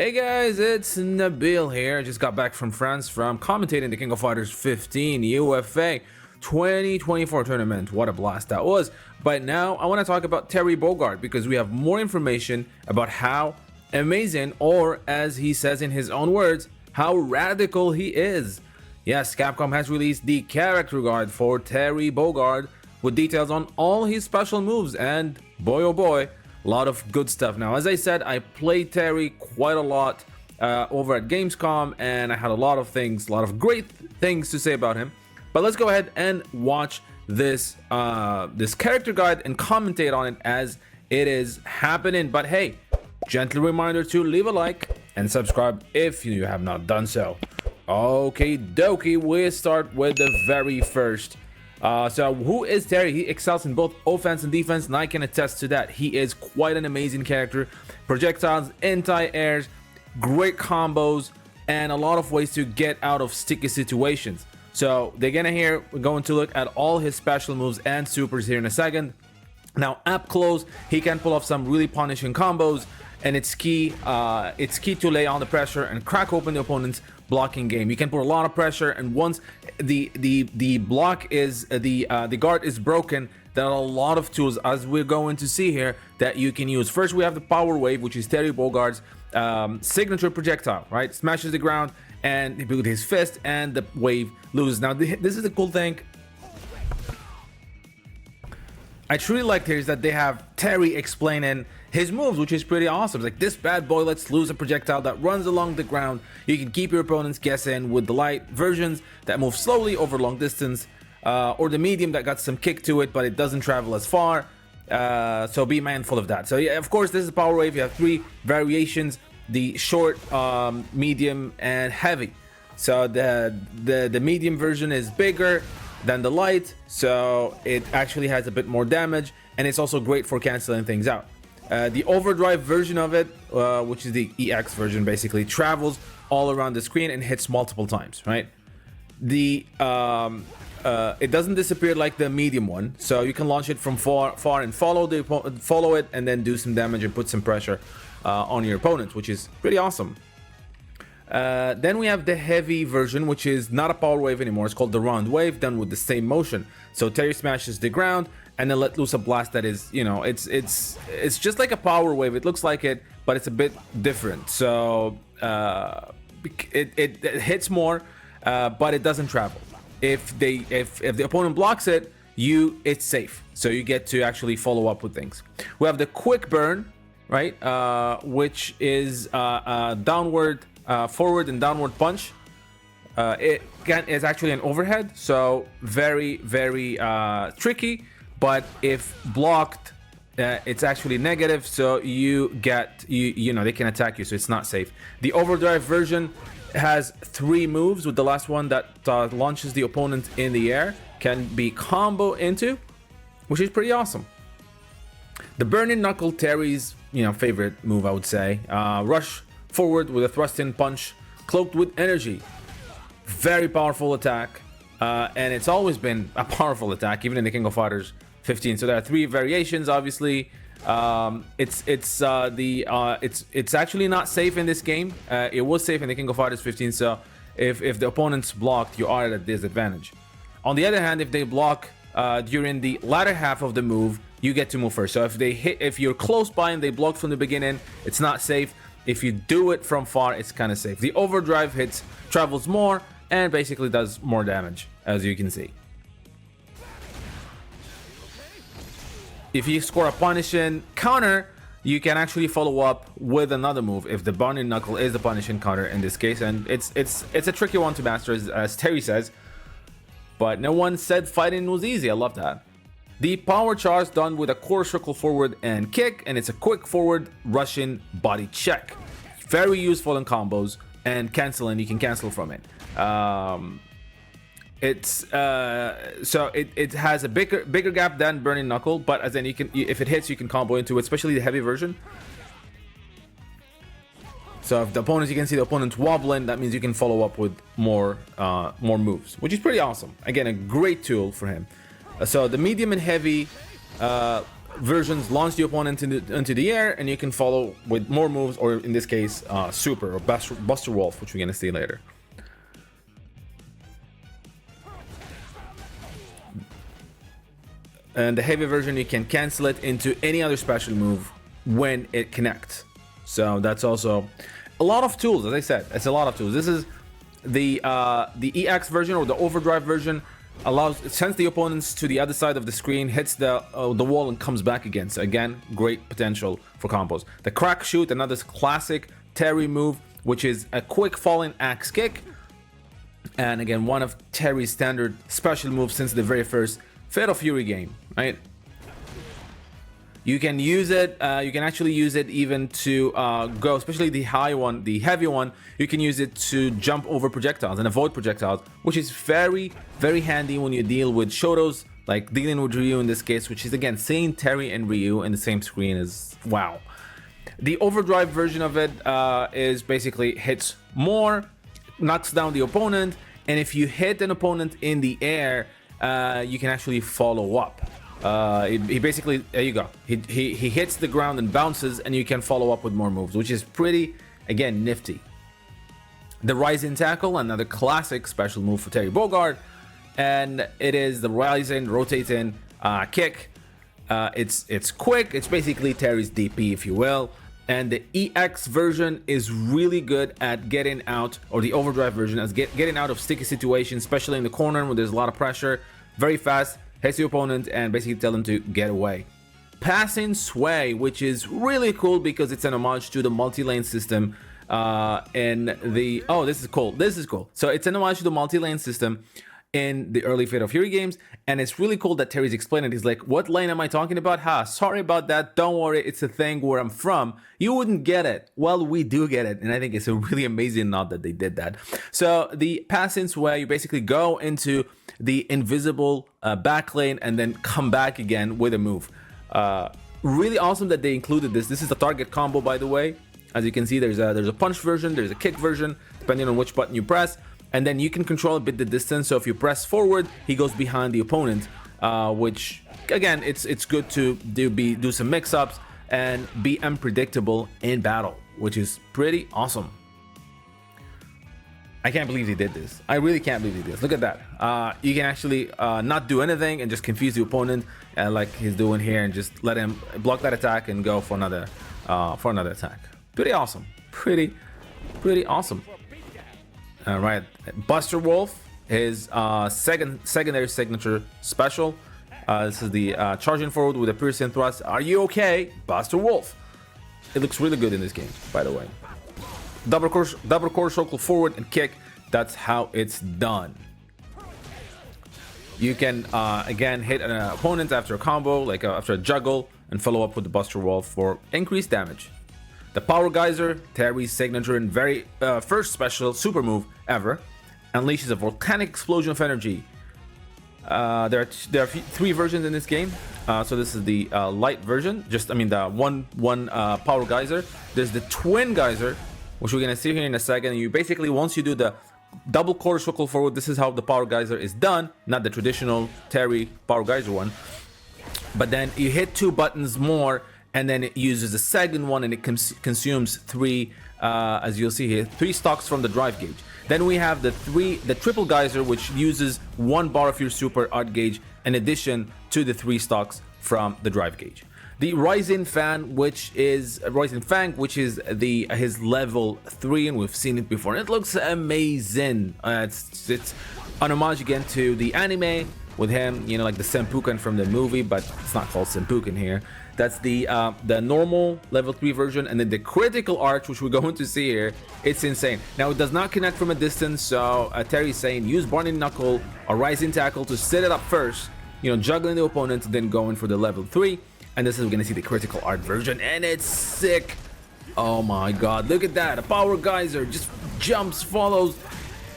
Hey guys, it's Nabil here. I just got back from France from commentating the King of Fighters 15 UFA 2024 tournament. What a blast that was. But now I want to talk about Terry Bogard because we have more information about how amazing, or as he says in his own words, how radical he is. Yes, Capcom has released the character guide for Terry Bogard with details on all his special moves, and boy oh boy, a lot of good stuff. Now, as I said, I played Terry quite a lot over at Gamescom, and I had a lot of great things to say about him. But let's go ahead and watch this this character guide and commentate on it as it is happening. But hey, gentle reminder to leave a like and subscribe if you have not done so. Okay, dokie, we start with the very first. So who is Terry? He excels in both offense and defense, and I can attest to that. He is quite an amazing character. Projectiles, anti-airs, great combos, and a lot of ways to get out of sticky situations. So we're going to look at all his special moves and supers here in a second. Now, up close, he can pull off some really punishing combos, and it's key to lay on the pressure and crack open the opponent's blocking game. You can put a lot of pressure, and once the block is the guard is broken, there are a lot of tools, as we're going to see here, that you can use. First, we have the power wave, which is Terry Bogard's signature projectile, right? Smashes the ground and with his fist, and the wave loses. Now, this is the cool thing I truly like here, is that they have Terry explaining his moves, which is pretty awesome. It's like, this bad boy lets loose a projectile that runs along the ground. You can keep your opponents guessing with the light versions that move slowly over long distance, or the medium that got some kick to it, but it doesn't travel as far. So be mindful of that. So yeah, of course, this is power wave. You have three variations: the short, medium, and heavy. So the medium version is bigger than the light, so it actually has a bit more damage, and it's also great for canceling things out. The overdrive version of it, which is the EX version, basically travels all around the screen and hits multiple times, right? It doesn't disappear like the medium one, so you can launch it from far and follow it, and then do some damage and put some pressure on your opponents, which is pretty awesome. Then we have the heavy version, which is not a power wave anymore. It's called the round wave, done with the same motion. So Terry smashes the ground and then let loose a blast that is, it's just like a power wave. It looks like it, but it's a bit different. So it hits more, but it doesn't travel. If the opponent blocks it, it's safe. So you get to actually follow up with things. We have the quick burn, right? Which is downward. Forward and downward punch. Is actually an overhead, so very tricky, but if blocked, it's actually negative, so they can attack you, so it's not safe. The overdrive version has three moves, with the last one that launches the opponent in the air can be combo into, which is pretty awesome. The burning knuckle, Terry's favorite move, I would say. Rush forward with a thrust-in punch, cloaked with energy. Very powerful attack, and it's always been a powerful attack, even in the King of Fighters 15. So there are three variations. Obviously, it's actually not safe in this game. It was safe in the King of Fighters 15. So if the opponent's blocked, you are at a disadvantage. On the other hand, if they block during the latter half of the move, you get to move first. So if you're close by and they block from the beginning, it's not safe. If you do it from far, it's kind of safe. The overdrive travels more and basically does more damage, as you can see. If you score a punishing counter, you can actually follow up with another move if the burning knuckle is the punishing counter in this case, and it's a tricky one to master, as Terry says. But no one said fighting was easy. I love that. The power charge done with a quarter circle forward and kick, and it's a quick forward Russian body check. Very useful in combos and canceling. You can cancel from it. It has a bigger gap than burning knuckle, but as in if it hits, you can combo into it, especially the heavy version. So if you can see the opponent's wobbling, that means you can follow up with more moves, which is pretty awesome. Again, a great tool for him. So the medium and heavy versions launch the opponent into the air, and you can follow with more moves, or in this case, Super or Buster Wolf, which we're gonna see later. And the heavy version, you can cancel it into any other special move when it connects. So that's also a lot of tools. As I said, it's a lot of tools. This is the EX version, or the overdrive version, sends the opponents to the other side of the screen, hits the wall, and comes back again. So again, great potential for combos. The crack shoot, another classic Terry move, which is a quick falling axe kick, and again, one of Terry's standard special moves since the very first Fatal Fury game, right? You can use it, you can actually use it even to go, especially the high one, the heavy one, you can use it to jump over projectiles and avoid projectiles, which is very, very handy when you deal with Shotos, like dealing with Ryu in this case, which is, again, seeing Terry and Ryu in the same screen is wow. The overdrive version of it is basically hits more, knocks down the opponent, and if you hit an opponent in the air, you can actually follow up. He basically, there you go, he hits the ground and bounces, and you can follow up with more moves, which is pretty, again, nifty. The Rising Tackle, another classic special move for Terry Bogard, and it is the Rising Rotating kick. It's quick, it's basically Terry's DP, if you will. And the EX version is really good at getting out, or the overdrive version, as getting out of sticky situations, especially in the corner where there's a lot of pressure. Very fast, hits the opponent and basically tell them to get away. Passing Sway, which is really cool because it's an homage to the multi-lane system in the... Oh, this is cool. This is cool. So it's an homage to the multi-lane system in the early Fatal Fury games, and it's really cool that Terry's explaining it. He's like, what lane am I talking about? Sorry about that, don't worry, it's a thing where I'm from. You wouldn't get it. Well, we do get it, and I think it's a really amazing nod that they did that. So the Passing Sway, you basically go into the invisible back lane and then come back again with a move. Really awesome that they included this. This is a target combo, by the way. As you can see, there's a punch version, there's a kick version, depending on which button you press. And then you can control a bit the distance. So if you press forward, he goes behind the opponent, which again, it's good to do some mix-ups and be unpredictable in battle, which is pretty awesome. I can't believe he did this. I really can't believe he did this. Look at that. You can actually not do anything and just confuse the opponent, like he's doing here, and just let him block that attack and go for another attack. Pretty awesome. Pretty awesome. All right, Buster Wolf, his secondary signature special. This is the charging forward with a piercing thrust. Are you okay, Buster Wolf? It looks really good in this game, by the way. Double core circle forward and kick. That's how it's done. You can again hit an opponent after a combo, like after a juggle, and follow up with the Buster Wolf for increased damage. The Power Geyser, Terry's signature and very first special super move ever, unleashes a volcanic explosion of energy. There are three versions in this game. So this is the light version, the one Power Geyser. There's the Twin Geyser, which we're gonna see here in a second. You basically, once you do the double quarter circle forward, this is how the Power Geyser is done, not the traditional Terry Power Geyser one. But then you hit two buttons more, and then it uses the second one, and it consumes three, as you'll see here, 3 stocks from the drive gauge. Then we have the triple geyser, which uses 1 bar of your super art gauge in addition to the 3 stocks from the drive gauge. The Rising Fang, which is his level 3, and we've seen it before. And it looks amazing. It's an homage again to the anime with him, like the Senpuken from the movie, but it's not called Senpuken here. That's the normal level 3 version, and then the critical arch, which we're going to see here. It's insane. Now, it does not connect from a distance, so Terry's saying use Barney Knuckle or Rising Tackle to set it up first, juggling the opponent, then going for the level 3. And this is, we're gonna see the critical art version, and it's sick. Oh my god, look at that. A Power Geyser just jumps, follows,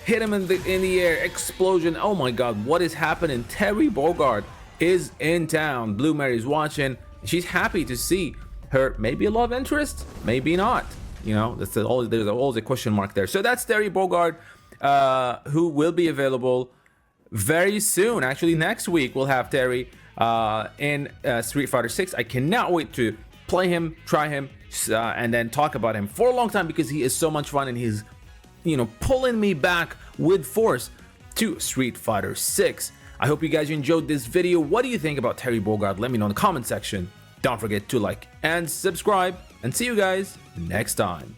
hit him in the air, explosion. Oh my god, what is happening? Terry Bogard is in town. Blue Mary's watching. She's happy to see her maybe a love interest, maybe not. There's always a question mark there. So that's Terry Bogard, who will be available very soon. Actually, next week we'll have Terry in Street Fighter 6. I cannot wait to play him, try him, and then talk about him for a long time because he is so much fun and he's, pulling me back with force to Street Fighter 6. I hope you guys enjoyed this video. What do you think about Terry Bogard? Let me know in the comment section. Don't forget to like and subscribe, and see you guys next time.